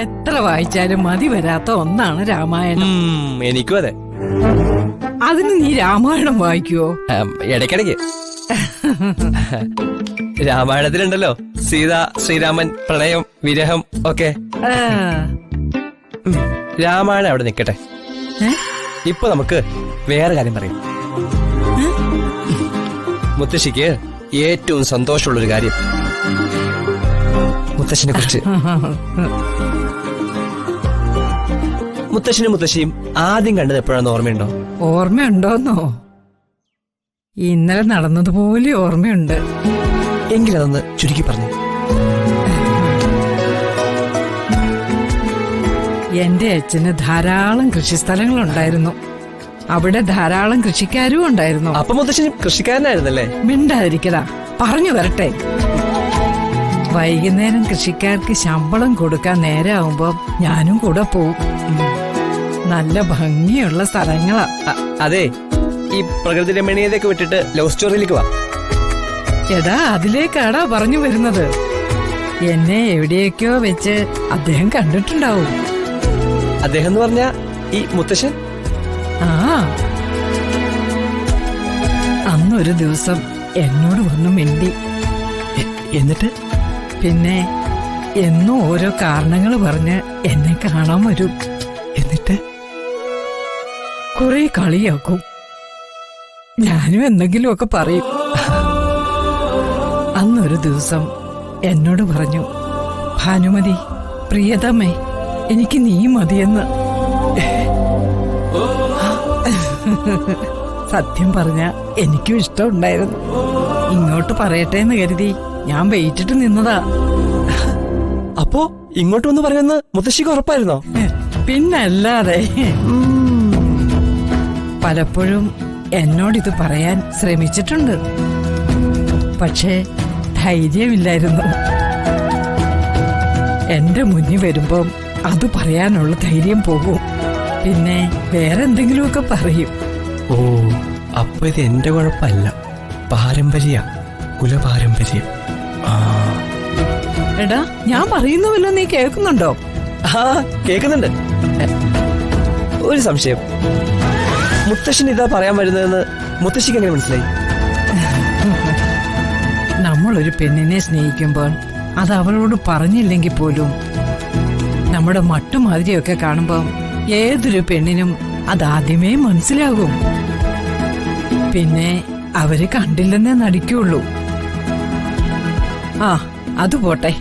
എത്ര വായിച്ചാലും മതി വരാത്ത ഒന്നാണ് രാമായണം. എനിക്കും അതെ. അതിന് നീ രാമായണം വായിക്കുവോ? ഇടയ്ക്കിടയ്ക്ക്. രാമായണത്തിലുണ്ടല്ലോ സീത, ശ്രീരാമൻ, പ്രണയം, വിരഹം ഒക്കെ. രാമായണം അവിടെ നിക്കട്ടെ. ഇപ്പൊ നമുക്ക് വേറെ കാര്യം പറയാം. മുത്തശ്ശിക്ക് ഏറ്റവും സന്തോഷമുള്ളൊരു കാര്യം മുത്തശ്ശിനെ കുറിച്ച്. മുത്തശ്ശനും മുത്തശ്ശിയും ആദ്യം കണ്ടത് എപ്പോഴാണെന്ന് ഓർമ്മയുണ്ടോ? ഓർമ്മയുണ്ടോന്നോ? ഇന്നലെ നടന്നതുപോലെ ഓർമ്മയുണ്ട്. എങ്കിലതൊന്ന് ചുരുക്കി പറഞ്ഞു. എന്റെ അച്ഛന് ധാരാളം കൃഷിസ്ഥലങ്ങളുണ്ടായിരുന്നു. അവിടെ ധാരാളം കൃഷിക്കാരും ഉണ്ടായിരുന്നു. അപ്പൊ മുത്തശ്ശനും കൃഷിക്കാരനായിരുന്നല്ലേ? മിണ്ടാതിരിക്കടാ, പറഞ്ഞു വരട്ടെ. വൈകുന്നേരം കൃഷിക്കാർക്ക് ശമ്പളം കൊടുക്കാൻ നേരമാകുമ്പോ ഞാനും കൂടെ പോവും. നല്ല ഭംഗിയുള്ള സ്ഥലങ്ങളാ. അതെ, ഈ പ്രകൃതി രമണീയതയൊക്കെ വിട്ടിട്ട് ലവ് സ്റ്റോറിയിലേക്ക് വാ. എടാ, അതിലേക്കാടാ പറഞ്ഞു വരുന്നത്. എന്നെ എവിടെയൊക്കെയോ വെച്ച് അദ്ദേഹം കണ്ടിട്ടുണ്ടാവും. അദ്ദേഹം എന്ന് പറഞ്ഞ ഈ മുത്തശ്ശൻ? ആ, അന്നൊരു ദിവസം എന്നോട് വന്നു മിണ്ടി. എന്നിട്ട് പിന്നെ എന്നും ഓരോ കാരണങ്ങൾ പറഞ്ഞ് എന്നെ കാണാൻ വരും. എന്നിട്ട് കുറെ കളിയാക്കും. ഞാനും എന്തെങ്കിലുമൊക്കെ പറയും. അന്നൊരു ദിവസം എന്നോട് പറഞ്ഞു, ഭാനുമതി, പ്രിയതമേ, എനിക്ക് നീ മതിയെന്ന്. സത്യം പറഞ്ഞ എനിക്കും ഇഷ്ടമുണ്ടായിരുന്നു. ഇങ്ങോട്ട് പറയട്ടെ എന്ന് കരുതി ഞാൻ വെയിറ്റിട്ട് നിന്നതാ. അപ്പോ ഇങ്ങോട്ട് വന്ന് പറയുന്ന മുത്തശ്ശിക്ക് ഉറപ്പായിരുന്നോ? പിന്നല്ലാതെ. പലപ്പോഴും എന്നോടിത് പറയാൻ ശ്രമിച്ചിട്ടുണ്ട്. പക്ഷേ ധൈര്യമില്ലായിരുന്നു. എന്റെ മുന്നിൽ വരുമ്പം അത് പറയാനുള്ള ധൈര്യം പോകും. പിന്നെ വേറെന്തെങ്കിലുമൊക്കെ പറയും. ഓ, അപ്പൊ ഇത് എന്റെ കുഴപ്പമല്ല, പാരമ്പര്യ, കുലപാരമ്പര്യം. എടാ, ഞാൻ പറയുന്നുവല്ലോ, നീ കേൾക്കുന്നുണ്ടോ? ആ, കേൾക്കുന്നുണ്ട്. ഒരു സംശയം, മുത്തശ്ശൻ ഇതാ പറയാൻ വരുന്നതെന്ന് മുത്തശ്ശിക്ക് എങ്ങനെ മനസ്സിലായി? നമ്മളൊരു പെണ്ണിനെ സ്നേഹിക്കുമ്പോൾ അത് അവളോട് പറഞ്ഞില്ലെങ്കിൽ പോലും നമ്മുടെ മട്ടുമാതിരിയൊക്കെ കാണുമ്പോൾ ഏതൊരു പെണ്ണിനും അതാദ്യമേ മനസ്സിലാകും. പിന്നെ അവര് കണ്ടില്ലെന്നേ നടിക്കുള്ളൂ. ആ, അത് പോട്ടെ.